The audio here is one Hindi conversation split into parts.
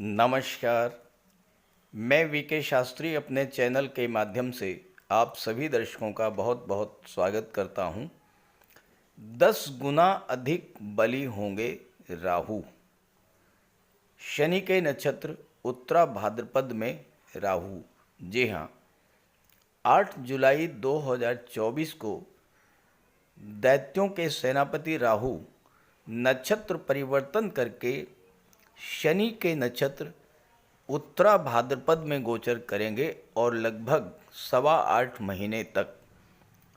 नमस्कार। मैं वीके शास्त्री अपने चैनल के माध्यम से आप सभी दर्शकों का बहुत बहुत स्वागत करता हूं। 10 गुना अधिक बली होंगे राहु। शनि के नक्षत्र उत्तरा भाद्रपद में राहु। जी हाँ, 8 जुलाई 2024 को दैत्यों के सेनापति राहु नक्षत्र परिवर्तन करके शनि के नक्षत्र उत्तरा भाद्रपद में गोचर करेंगे और लगभग 8.25 महीने तक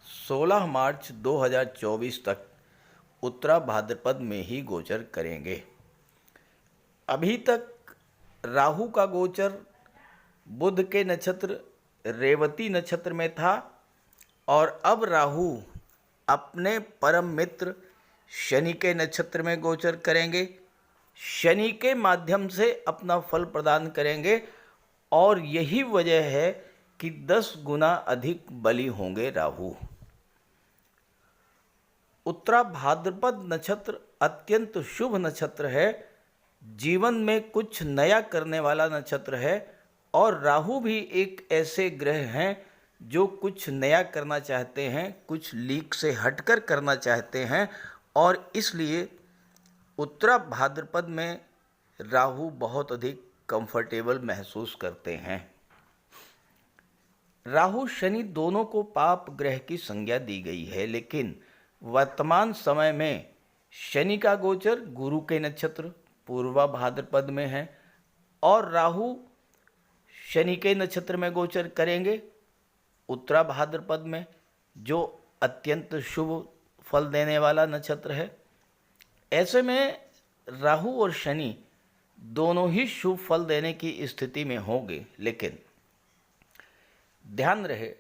16 मार्च 2024 तक उत्तरा भाद्रपद में ही गोचर करेंगे। अभी तक राहु का गोचर बुध के नक्षत्र रेवती नक्षत्र में था और अब राहु अपने परम मित्र शनि के नक्षत्र में गोचर करेंगे। शनि के माध्यम से अपना फल प्रदान करेंगे और यही वजह है कि 10 गुना अधिक बली होंगे राहु। उत्तरा भाद्रपद नक्षत्र अत्यंत शुभ नक्षत्र है, जीवन में कुछ नया करने वाला नक्षत्र है और राहु भी एक ऐसे ग्रह हैं जो कुछ नया करना चाहते हैं, कुछ लीक से हटकर करना चाहते हैं और इसलिए उत्तरा भाद्रपद में राहु बहुत अधिक कंफर्टेबल महसूस करते हैं। राहु शनि दोनों को पाप ग्रह की संज्ञा दी गई है, लेकिन वर्तमान समय में शनि का गोचर गुरु के नक्षत्र पूर्वा भाद्रपद में है और राहु शनि के नक्षत्र में गोचर करेंगे उत्तरा भाद्रपद में, जो अत्यंत शुभ फल देने वाला नक्षत्र है। ऐसे में राहु और शनि दोनों ही शुभ फल देने की स्थिति में होंगे, लेकिन ध्यान रहे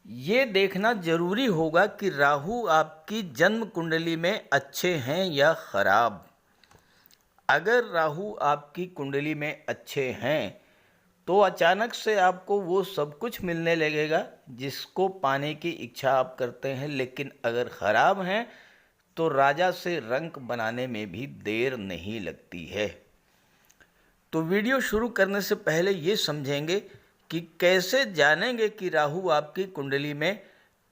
ये देखना जरूरी होगा कि राहु आपकी जन्म कुंडली में अच्छे हैं या खराब। अगर राहु आपकी कुंडली में अच्छे हैं तो अचानक से आपको वो सब कुछ मिलने लगेगा जिसको पाने की इच्छा आप करते हैं, लेकिन अगर खराब हैं तो राजा से रंक बनाने में भी देर नहीं लगती है। तो वीडियो शुरू करने से पहले ये समझेंगे कि कैसे जानेंगे कि राहु आपकी कुंडली में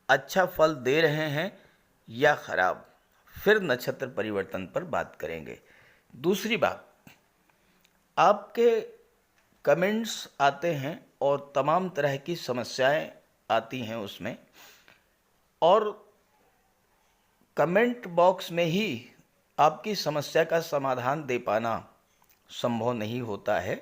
अच्छा फल दे रहे हैं या खराब। फिर नक्षत्र परिवर्तन पर बात करेंगे। दूसरी बात, आपके कमेंट्स आते हैं और तमाम तरह की समस्याएं आती हैं उसमें, और कमेंट बॉक्स में ही आपकी समस्या का समाधान दे पाना संभव नहीं होता है।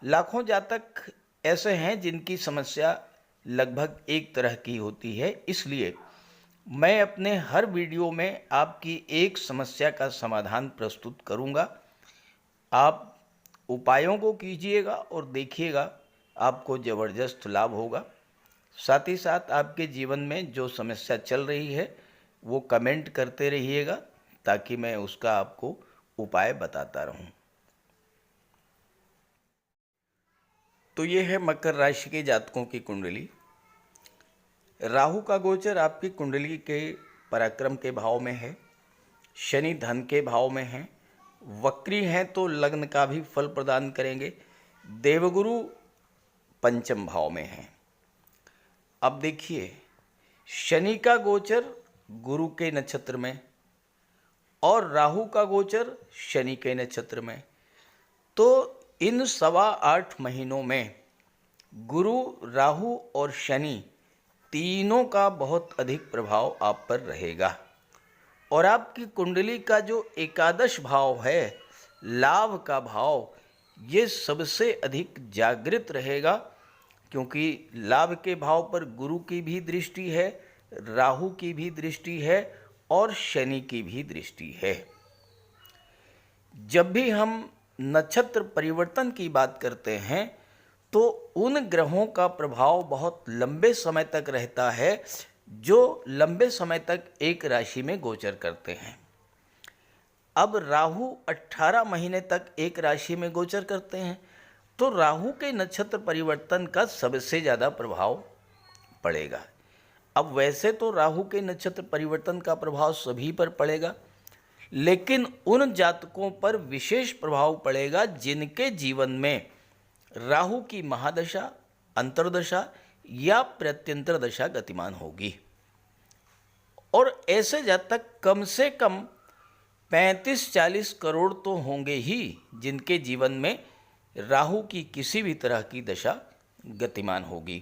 लाखों जातक ऐसे हैं जिनकी समस्या लगभग एक तरह की होती है, इसलिए मैं अपने हर वीडियो में आपकी एक समस्या का समाधान प्रस्तुत करूंगा। आप उपायों को कीजिएगा और देखिएगा आपको ज़बरदस्त लाभ होगा। साथ ही साथ आपके जीवन में जो समस्या चल रही है वो कमेंट करते रहिएगा ताकि मैं उसका आपको उपाय बताता रहूं। तो ये है मकर राशि के जातकों की कुंडली। राहु का गोचर आपकी कुंडली के पराक्रम के भाव में है, शनि धन के भाव में है, वक्री हैं तो लग्न का भी फल प्रदान करेंगे, देवगुरु पंचम भाव में है। अब देखिए, शनि का गोचर गुरु के नक्षत्र में और राहु का गोचर शनि के नक्षत्र में, तो इन 8.25 महीनों में गुरु, राहु और शनि तीनों का बहुत अधिक प्रभाव आप पर रहेगा और आपकी कुंडली का जो एकादश भाव है, लाभ का भाव, ये सबसे अधिक जागृत रहेगा, क्योंकि लाभ के भाव पर गुरु की भी दृष्टि है, राहु की भी दृष्टि है और शनि की भी दृष्टि है। जब भी हम नक्षत्र परिवर्तन की बात करते हैं तो उन ग्रहों का प्रभाव बहुत लंबे समय तक रहता है जो लंबे समय तक एक राशि में गोचर करते हैं। अब राहु 18 महीने तक एक राशि में गोचर करते हैं, तो राहु के नक्षत्र परिवर्तन का सबसे ज़्यादा प्रभाव पड़ेगा। अब वैसे तो राहु के नक्षत्र परिवर्तन का प्रभाव सभी पर पड़ेगा, लेकिन उन जातकों पर विशेष प्रभाव पड़ेगा जिनके जीवन में राहु की महादशा, अंतर्दशा या प्रत्यंतर दशा गतिमान होगी। और ऐसे जातक कम से कम 35-40 करोड़ तो होंगे ही जिनके जीवन में राहु की किसी भी तरह की दशा गतिमान होगी।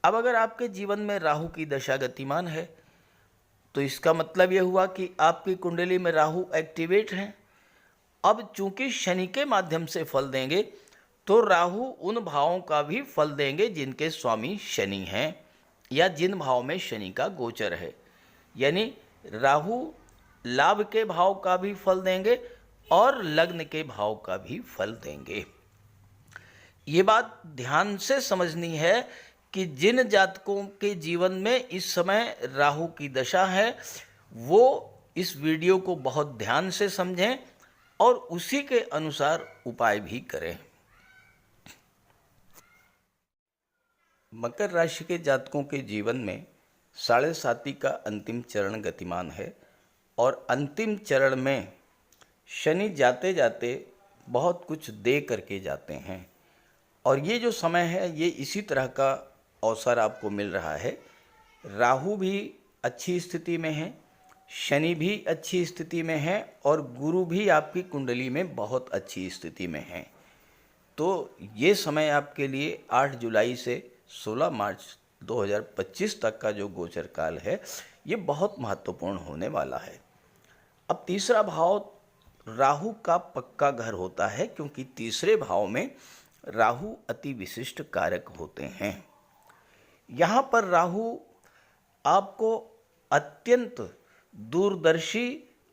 अब अगर आपके जीवन में राहु की दशा गतिमान है तो इसका मतलब यह हुआ कि आपकी कुंडली में राहु एक्टिवेट है। अब चूंकि शनि के माध्यम से फल देंगे तो राहु उन भावों का भी फल देंगे जिनके स्वामी शनि हैं या जिन भाव में शनि का गोचर है। यानी राहु लाभ के भाव का भी फल देंगे और लग्न के भाव का भी फल देंगे। ये बात ध्यान से समझनी है कि जिन जातकों के जीवन में इस समय राहु की दशा है वो इस वीडियो को बहुत ध्यान से समझें और उसी के अनुसार उपाय भी करें। मकर राशि के जातकों के जीवन में साढ़े साती का अंतिम चरण गतिमान है और अंतिम चरण में शनि जाते जाते बहुत कुछ दे करके जाते हैं। और ये जो समय है ये इसी तरह का अवसर आपको मिल रहा है। राहु भी अच्छी स्थिति में है, शनि भी अच्छी स्थिति में है और गुरु भी आपकी कुंडली में बहुत अच्छी स्थिति में है। तो ये समय आपके लिए 8 जुलाई से 16 मार्च 2025 तक का जो गोचर काल है ये बहुत महत्वपूर्ण होने वाला है। अब तीसरा भाव राहु का पक्का घर होता है क्योंकि तीसरे भाव में राहु अति विशिष्ट कारक होते हैं। यहाँ पर राहु आपको अत्यंत दूरदर्शी,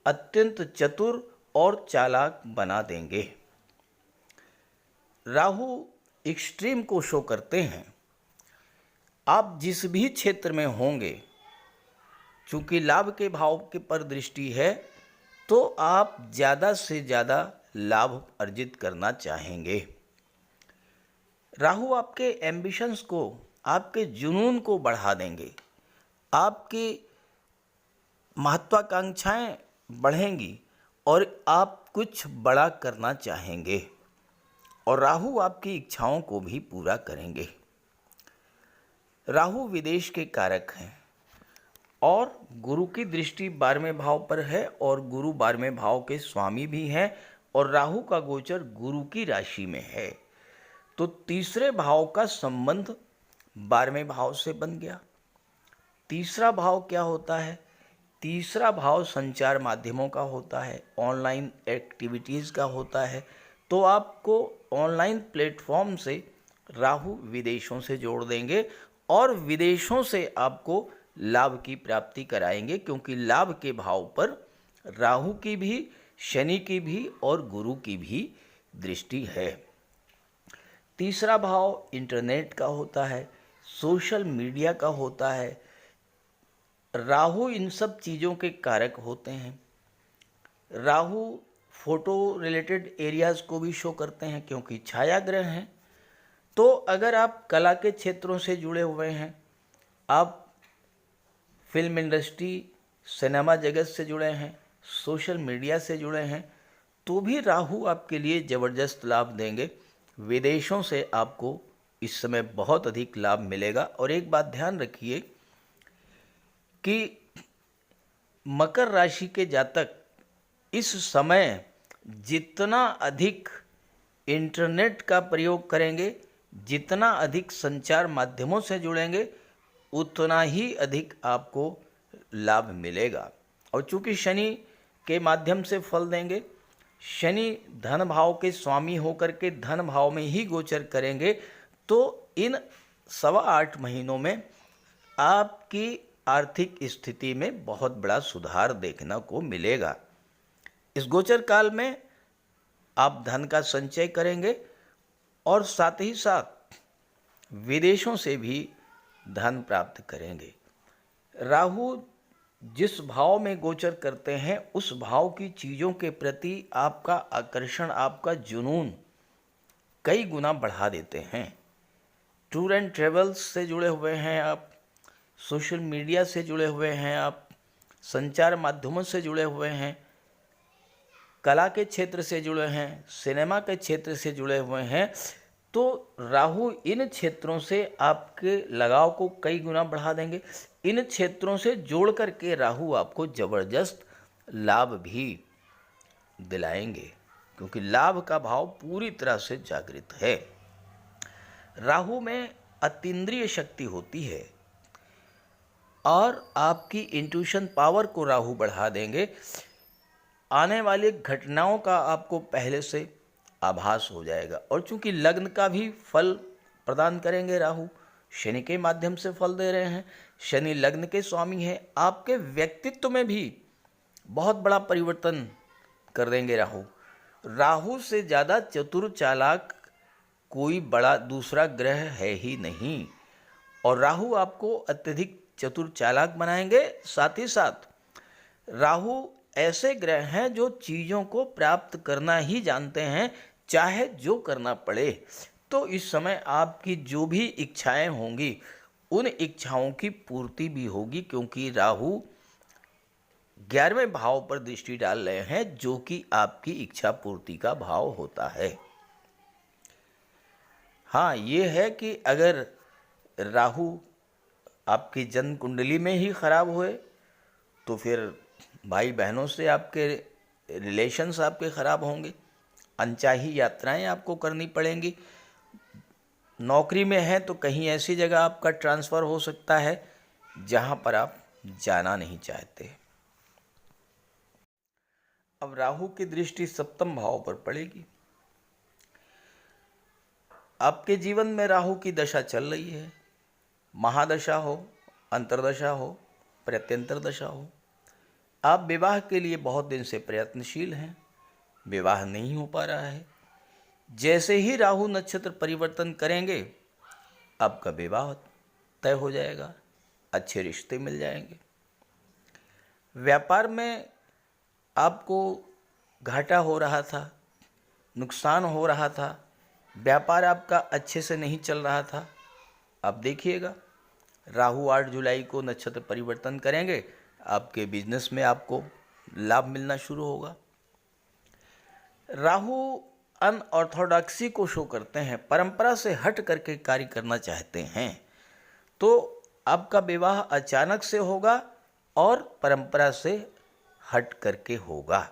अत्यंत चतुर और चालाक बना देंगे। राहु एक्सट्रीम को शो करते हैं। आप जिस भी क्षेत्र में होंगे, चूंकि लाभ के भाव के पर दृष्टि है तो आप ज़्यादा से ज़्यादा लाभ अर्जित करना चाहेंगे। राहु आपके एम्बिशंस को, आपके जुनून को बढ़ा देंगे। आपकी महत्वाकांक्षाएं बढ़ेंगी और आप कुछ बड़ा करना चाहेंगे और राहु आपकी इच्छाओं को भी पूरा करेंगे। राहु विदेश के कारक हैं और गुरु की दृष्टि 12वें भाव पर है और गुरु 12वें भाव के स्वामी भी हैं और राहु का गोचर गुरु की राशि में है। तो तीसरे भाव का संबंध 12वें भाव से बन गया। तीसरा भाव क्या होता है? तीसरा भाव संचार माध्यमों का होता है, ऑनलाइन एक्टिविटीज़ का होता है। तो आपको ऑनलाइन प्लेटफॉर्म से राहु विदेशों से जोड़ देंगे और विदेशों से आपको लाभ की प्राप्ति कराएंगे क्योंकि लाभ के भाव पर राहु की भी, शनि की भी और गुरु की भी दृष्टि है। तीसरा भाव इंटरनेट का होता है, सोशल मीडिया का होता है। राहु इन सब चीज़ों के कारक होते हैं। राहु फोटो रिलेटेड एरियाज़ को भी शो करते हैं क्योंकि छाया ग्रह हैं। तो अगर आप कला के क्षेत्रों से जुड़े हुए हैं, आप फिल्म इंडस्ट्री, सिनेमा जगत से जुड़े हैं, सोशल मीडिया से जुड़े हैं, तो भी राहु आपके लिए ज़बरदस्त लाभ देंगे। विदेशों से आपको इस समय बहुत अधिक लाभ मिलेगा। और एक बात ध्यान रखिए कि मकर राशि के जातक इस समय जितना अधिक इंटरनेट का प्रयोग करेंगे, जितना अधिक संचार माध्यमों से जुड़ेंगे, उतना ही अधिक आपको लाभ मिलेगा। और चूंकि शनि के माध्यम से फल देंगे, शनि धन भाव के स्वामी होकर के धन भाव में ही गोचर करेंगे, तो इन 8.25 महीनों में आपकी आर्थिक स्थिति में बहुत बड़ा सुधार देखने को मिलेगा। इस गोचर काल में आप धन का संचय करेंगे और साथ ही साथ विदेशों से भी धन प्राप्त करेंगे। राहु जिस भाव में गोचर करते हैं उस भाव की चीज़ों के प्रति आपका आकर्षण, आपका जुनून कई गुना बढ़ा देते हैं। टूर एंड ट्रेवल्स से जुड़े हुए हैं आप, सोशल मीडिया से जुड़े हुए हैं आप, संचार माध्यमों से जुड़े हुए हैं, कला के क्षेत्र से जुड़े हैं, सिनेमा के क्षेत्र से जुड़े हुए हैं, तो राहु इन क्षेत्रों से आपके लगाव को कई गुना बढ़ा देंगे। इन क्षेत्रों से जोड़ करके राहु आपको जबरदस्त लाभ भी दिलाएंगे, क्योंकि लाभ का भाव पूरी तरह से जागृत है। राहु में अतीन्द्रिय शक्ति होती है और आपकी इंट्यूशन पावर को राहु बढ़ा देंगे। आने वाली घटनाओं का आपको पहले से आभास हो जाएगा। और चूंकि लग्न का भी फल प्रदान करेंगे राहु, शनि के माध्यम से फल दे रहे हैं, शनि लग्न के स्वामी हैं, आपके व्यक्तित्व में भी बहुत बड़ा परिवर्तन कर देंगे राहु। राहु से ज़्यादा चतुर चालाक कोई बड़ा दूसरा ग्रह है ही नहीं, और राहु आपको अत्यधिक चतुर चालाक बनाएंगे। साथ ही साथ राहु ऐसे ग्रह हैं जो चीज़ों को प्राप्त करना ही जानते हैं, चाहे जो करना पड़े। तो इस समय आपकी जो भी इच्छाएं होंगी उन इच्छाओं की पूर्ति भी होगी, क्योंकि राहु 11वें भाव पर दृष्टि डाल रहे हैं, जो कि आपकी इच्छा पूर्ति का भाव होता है। हाँ, ये है कि अगर राहु आपकी जन्म कुंडली में ही खराब हुए तो फिर भाई बहनों से आपके रिलेशंस आपके ख़राब होंगे, अनचाही यात्राएं आपको करनी पड़ेंगी। नौकरी में हैं तो कहीं ऐसी जगह आपका ट्रांसफ़र हो सकता है जहां पर आप जाना नहीं चाहते। अब राहु की दृष्टि सप्तम भाव पर पड़ेगी। आपके जीवन में राहु की दशा चल रही है, महादशा हो, अंतर्दशा हो, प्रत्यंतर दशा हो। आप विवाह के लिए बहुत दिन से प्रयत्नशील हैं, विवाह नहीं हो पा रहा है। जैसे ही राहु नक्षत्र परिवर्तन करेंगे आपका विवाह तय हो जाएगा, अच्छे रिश्ते मिल जाएंगे। व्यापार में आपको घाटा हो रहा था, नुकसान हो रहा था, व्यापार आपका अच्छे से नहीं चल रहा था। अब देखिएगा, राहु 8 जुलाई को नक्षत्र परिवर्तन करेंगे, आपके बिजनेस में आपको लाभ मिलना शुरू होगा। राहु अनऑर्थोडॉक्सी को शो करते हैं, परंपरा से हट करके कार्य करना चाहते हैं, तो आपका विवाह अचानक से होगा और परंपरा से हट करके होगा।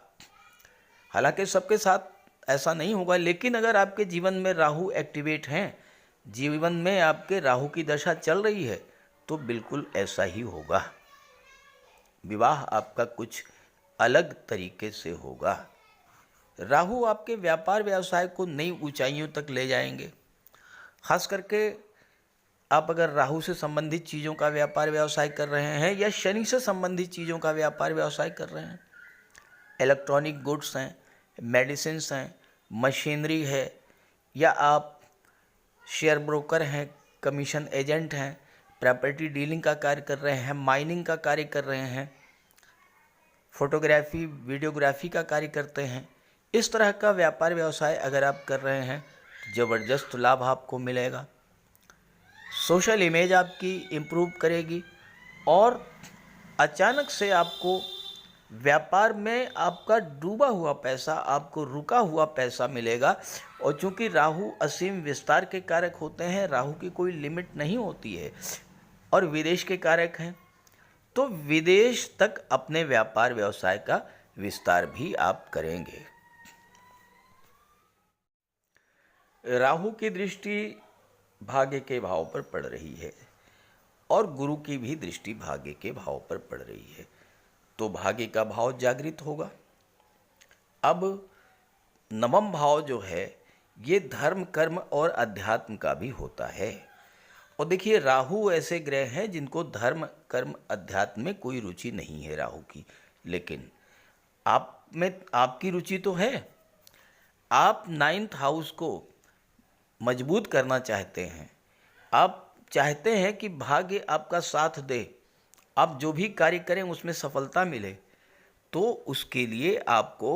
हालांकि सबके साथ ऐसा नहीं होगा, लेकिन अगर आपके जीवन में राहु एक्टिवेट हैं, जीवन में आपके राहु की दशा चल रही है, तो बिल्कुल ऐसा ही होगा। विवाह आपका कुछ अलग तरीके से होगा। राहु आपके व्यापार व्यवसाय को नई ऊंचाइयों तक ले जाएंगे। खास करके आप अगर राहु से संबंधित चीज़ों का व्यापार व्यवसाय कर रहे हैं या शनि से संबंधित चीज़ों का व्यापार व्यवसाय कर रहे हैं, इलेक्ट्रॉनिक गुड्स हैं, मेडिसिन्स हैं, मशीनरी है, या आप शेयर ब्रोकर हैं, कमीशन एजेंट हैं, प्रॉपर्टी डीलिंग का कार्य कर रहे हैं, माइनिंग का कार्य कर रहे हैं, फोटोग्राफी वीडियोग्राफी का कार्य करते हैं, इस तरह का व्यापार व्यवसाय अगर आप कर रहे हैं, ज़बरदस्त लाभ आपको मिलेगा। सोशल इमेज आपकी इम्प्रूव करेगी और अचानक से आपको व्यापार में आपका डूबा हुआ पैसा, आपको रुका हुआ पैसा मिलेगा। और चूंकि राहु असीम विस्तार के कारक होते हैं, राहु की कोई लिमिट नहीं होती है, और विदेश के कारक हैं, तो विदेश तक अपने व्यापार व्यवसाय का विस्तार भी आप करेंगे। राहु की दृष्टि भाग्य के भाव पर पड़ रही है और गुरु की भी दृष्टि भाग्य के भाव पर पड़ रही है, तो भाग्य का भाव जागृत होगा। अब नवम भाव जो है ये धर्म, कर्म और अध्यात्म का भी होता है। और देखिए, राहु ऐसे ग्रह हैं जिनको धर्म, कर्म, अध्यात्म में कोई रुचि नहीं है राहु की, लेकिन आप में आपकी रुचि तो है। आप 9th हाउस को मजबूत करना चाहते हैं, आप चाहते हैं कि भाग्य आपका साथ दे, आप जो भी कार्य करें उसमें सफलता मिले, तो उसके लिए आपको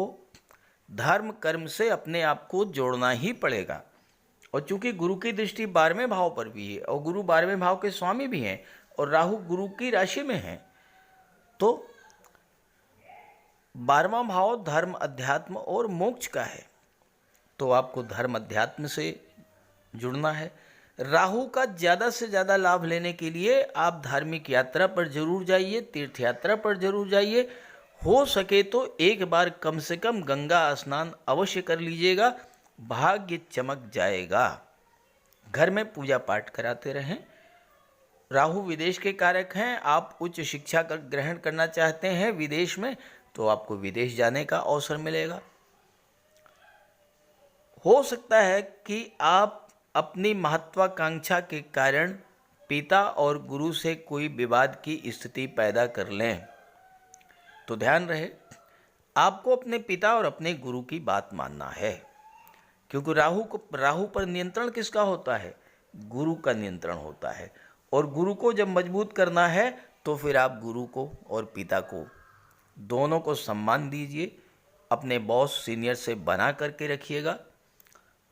धर्म कर्म से अपने आप को जोड़ना ही पड़ेगा। और चूंकि गुरु की दृष्टि 12वें भाव पर भी है और गुरु 12वें भाव के स्वामी भी हैं और राहु गुरु की राशि में हैं, तो 12वां भाव धर्म, अध्यात्म और मोक्ष का है, तो आपको धर्म अध्यात्म से जुड़ना है। राहु का ज़्यादा से ज़्यादा लाभ लेने के लिए आप धार्मिक यात्रा पर जरूर जाइए, तीर्थ यात्रा पर जरूर जाइए। हो सके तो एक बार कम से कम गंगा स्नान अवश्य कर लीजिएगा, भाग्य चमक जाएगा। घर में पूजा पाठ कराते रहें। राहु विदेश के कारक हैं। आप उच्च शिक्षा का ग्रहण करना चाहते हैं विदेश में, तो आपको विदेश जाने का अवसर मिलेगा। हो सकता है कि आप अपनी महत्वाकांक्षा के कारण पिता और गुरु से कोई विवाद की स्थिति पैदा कर लें, तो ध्यान रहे आपको अपने पिता और अपने गुरु की बात मानना है, क्योंकि राहु पर नियंत्रण किसका होता है? गुरु का नियंत्रण होता है। और गुरु को जब मजबूत करना है तो फिर आप गुरु को और पिता को दोनों को सम्मान दीजिए, अपने बॉस सीनियर से बना करके रखिएगा।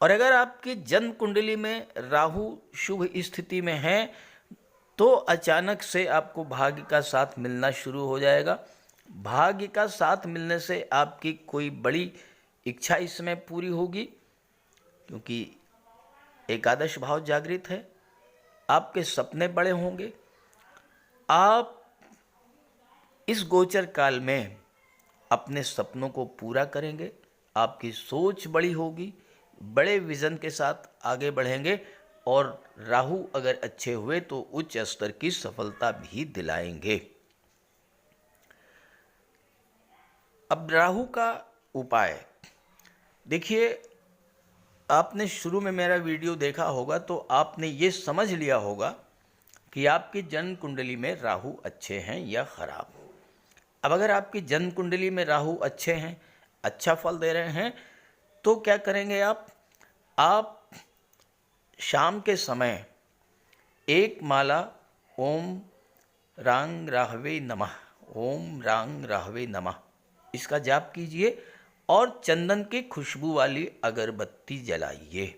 और अगर आपकी जन्म कुंडली में राहु शुभ स्थिति में है तो अचानक से आपको भाग्य का साथ मिलना शुरू हो जाएगा। भाग्य का साथ मिलने से आपकी कोई बड़ी इच्छा इस समय पूरी होगी, क्योंकि एकादश भाव जागृत है। आपके सपने बड़े होंगे। आप इस गोचर काल में अपने सपनों को पूरा करेंगे। आपकी सोच बड़ी होगी, बड़े विजन के साथ आगे बढ़ेंगे। और राहु अगर अच्छे हुए तो उच्च स्तर की सफलता भी दिलाएंगे। अब राहु का उपाय देखिए, आपने शुरू में मेरा वीडियो देखा होगा तो आपने ये समझ लिया होगा कि आपकी जन्म कुंडली में राहु अच्छे हैं या खराब। अब अगर आपकी जन्म कुंडली में राहु अच्छे हैं, अच्छा फल दे रहे हैं, तो क्या करेंगे आप शाम के समय एक माला ओम रांग राहवे नमः, ओम रांग राहवे नमः, इसका जाप कीजिए और चंदन की खुशबू वाली अगरबत्ती जलाइए।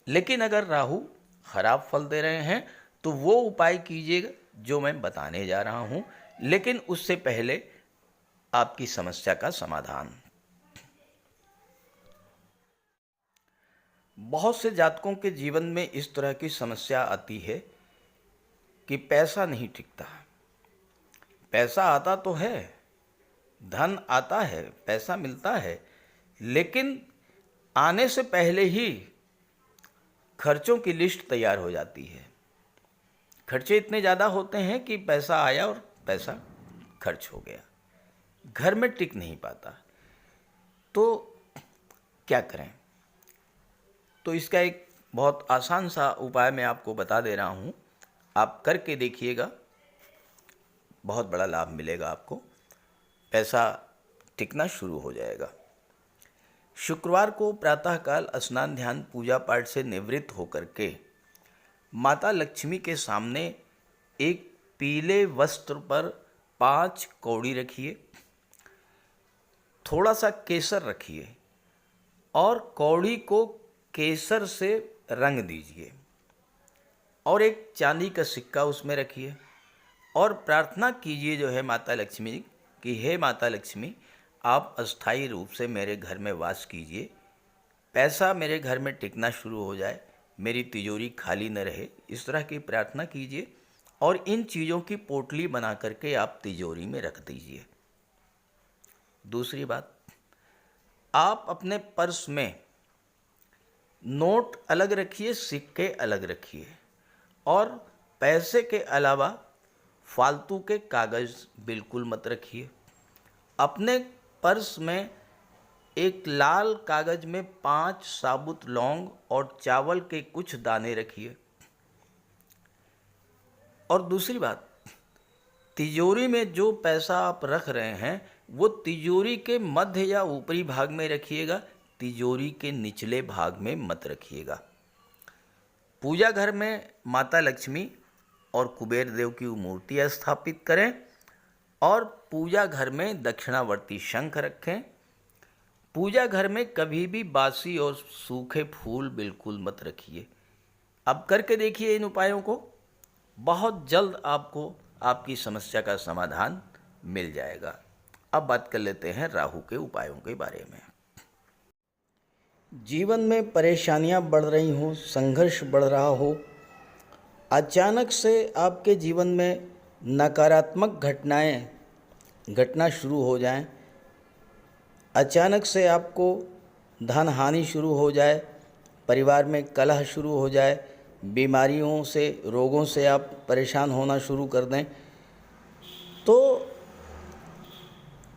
लेकिन अगर राहु खराब फल दे रहे हैं तो वो उपाय कीजिएगा जो मैं बताने जा रहा हूँ, लेकिन उससे पहले आपकी समस्या का समाधान। बहुत से जातकों के जीवन में इस तरह की समस्या आती है कि पैसा नहीं टिकता। पैसा आता तो है, धन आता है, पैसा मिलता है, लेकिन आने से पहले ही खर्चों की लिस्ट तैयार हो जाती है। खर्चे इतने ज़्यादा होते हैं कि पैसा आया और पैसा खर्च हो गया, घर में टिक नहीं पाता। तो क्या करें? तो इसका एक बहुत आसान सा उपाय मैं आपको बता दे रहा हूँ, आप करके देखिएगा, बहुत बड़ा लाभ मिलेगा आपको, पैसा टिकना शुरू हो जाएगा। शुक्रवार को प्रातःकाल स्नान ध्यान पूजा पाठ से निवृत्त होकर के माता लक्ष्मी के सामने एक पीले वस्त्र पर 5 कौड़ी रखिए, थोड़ा सा केसर रखिए और कौड़ी को केसर से रंग दीजिए और एक चांदी का सिक्का उसमें रखिए और प्रार्थना कीजिए जो है माता लक्ष्मी कि हे माता लक्ष्मी, आप अस्थायी रूप से मेरे घर में वास कीजिए, पैसा मेरे घर में टिकना शुरू हो जाए, मेरी तिजोरी खाली न रहे, इस तरह की प्रार्थना कीजिए और इन चीज़ों की पोटली बना करके आप तिजोरी में रख दीजिए। दूसरी बात, आप अपने पर्स में नोट अलग रखिए, सिक्के अलग रखिए और पैसे के अलावा फालतू के कागज़ बिल्कुल मत रखिए। अपने पर्स में एक लाल कागज़ में 5 साबुत लौंग और चावल के कुछ दाने रखिए। और दूसरी बात, तिजोरी में जो पैसा आप रख रहे हैं वो तिजोरी के मध्य या ऊपरी भाग में रखिएगा, तिजोरी के निचले भाग में मत रखिएगा। पूजा घर में माता लक्ष्मी और कुबेर देव की मूर्तियाँ स्थापित करें और पूजा घर में दक्षिणावर्ती शंख रखें। पूजा घर में कभी भी बासी और सूखे फूल बिल्कुल मत रखिए। अब करके देखिए इन उपायों को, बहुत जल्द आपको आपकी समस्या का समाधान मिल जाएगा। अब बात कर लेते हैं राहु के उपायों के बारे में। जीवन में परेशानियां बढ़ रही हो, संघर्ष बढ़ रहा हो, अचानक से आपके जीवन में नकारात्मक घटनाएं घटना शुरू हो जाएं, अचानक से आपको धन हानि शुरू हो जाए, परिवार में कलह शुरू हो जाए, बीमारियों से, रोगों से आप परेशान होना शुरू कर दें, तो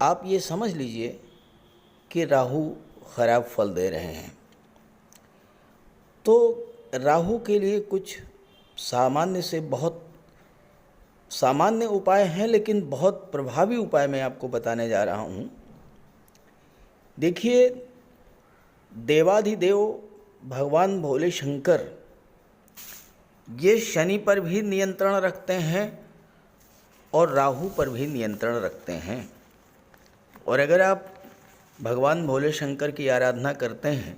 आप ये समझ लीजिए कि राहु खराब फल दे रहे हैं। तो राहु के लिए कुछ सामान्य से बहुत सामान्य उपाय हैं, लेकिन बहुत प्रभावी उपाय मैं आपको बताने जा रहा हूँ। देखिए, देवाधिदेव भगवान भोले शंकर ये शनि पर भी नियंत्रण रखते हैं और राहु पर भी नियंत्रण रखते हैं। और अगर आप भगवान भोले शंकर की आराधना करते हैं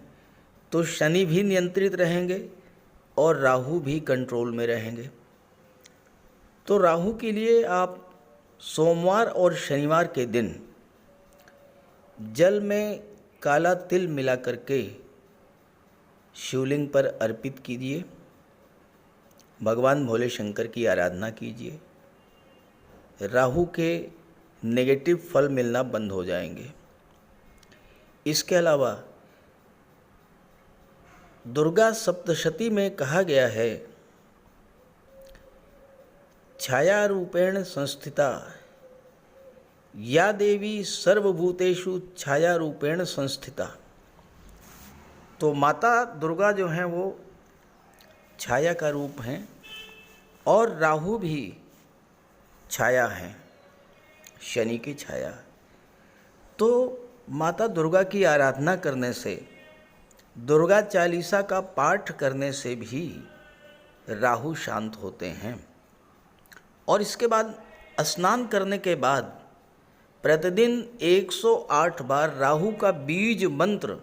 तो शनि भी नियंत्रित रहेंगे और राहु भी कंट्रोल में रहेंगे। तो राहु के लिए आप सोमवार और शनिवार के दिन जल में काला तिल मिला करके शिवलिंग पर अर्पित कीजिए, भगवान भोले शंकर की आराधना कीजिए। राहु के नेगेटिव फल मिलना बंद हो जाएंगे। इसके अलावा दुर्गा सप्तशती में कहा गया है, छाया रूपेण संस्थिता या देवी सर्वभूतेषु छाया रूपेण संस्थिता। तो माता दुर्गा जो हैं वो छाया का रूप हैं और राहु भी छाया हैं, शनि की छाया। तो माता दुर्गा की आराधना करने से, दुर्गा चालीसा का पाठ करने से भी राहु शांत होते हैं। और इसके बाद स्नान करने के बाद प्रतिदिन 108 बार राहु का बीज मंत्र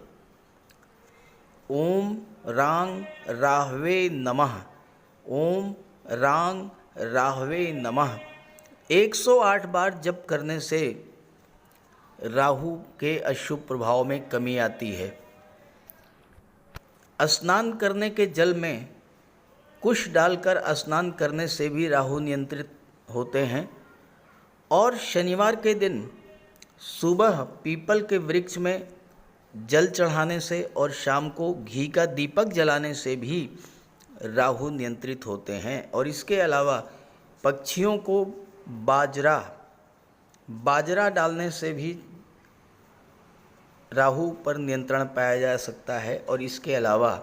ओम रांग राहवे नमः, ओम रांग राहवे नमः 108 बार जप करने से राहु के अशुभ प्रभाव में कमी आती है। स्नान करने के जल में कुश डालकर स्नान करने से भी राहु नियंत्रित होते हैं। और शनिवार के दिन सुबह पीपल के वृक्ष में जल चढ़ाने से और शाम को घी का दीपक जलाने से भी राहु नियंत्रित होते हैं। और इसके अलावा पक्षियों को बाजरा डालने से भी राहु पर नियंत्रण पाया जा सकता है। और इसके अलावा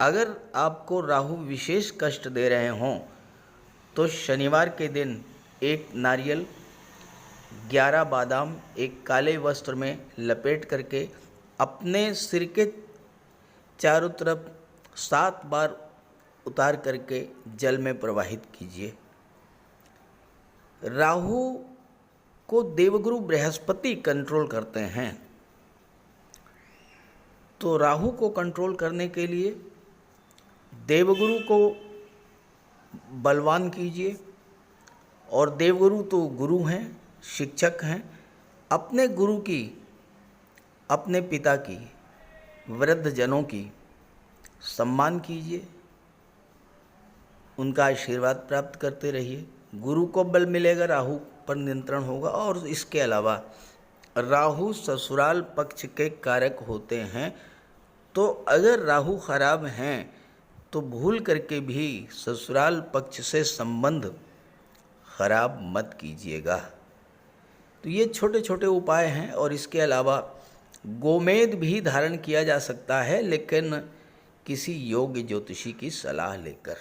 अगर आपको राहु विशेष कष्ट दे रहे हों तो शनिवार के दिन एक नारियल, 11 बादाम एक काले वस्त्र में लपेट करके अपने सिर के चारों तरफ 7 बार उतार करके जल में प्रवाहित कीजिए। राहु को देवगुरु बृहस्पति कंट्रोल करते हैं। तो राहु को कंट्रोल करने के लिए देवगुरु को बलवान कीजिए। और देवगुरु तो गुरु हैं, शिक्षक हैं। अपने गुरु की, अपने पिता की, वृद्ध जनों की सम्मान कीजिए, उनका आशीर्वाद प्राप्त करते रहिए। गुरु को बल मिलेगा, राहु पर नियंत्रण होगा। और इसके अलावा राहु ससुराल पक्ष के कारक होते हैं। तो अगर राहु खराब हैं तो भूल करके भी ससुराल पक्ष से संबंध खराब मत कीजिएगा। तो ये छोटे छोटे उपाय हैं। और इसके अलावा गोमेद भी धारण किया जा सकता है, लेकिन किसी योग्य ज्योतिषी की सलाह लेकर।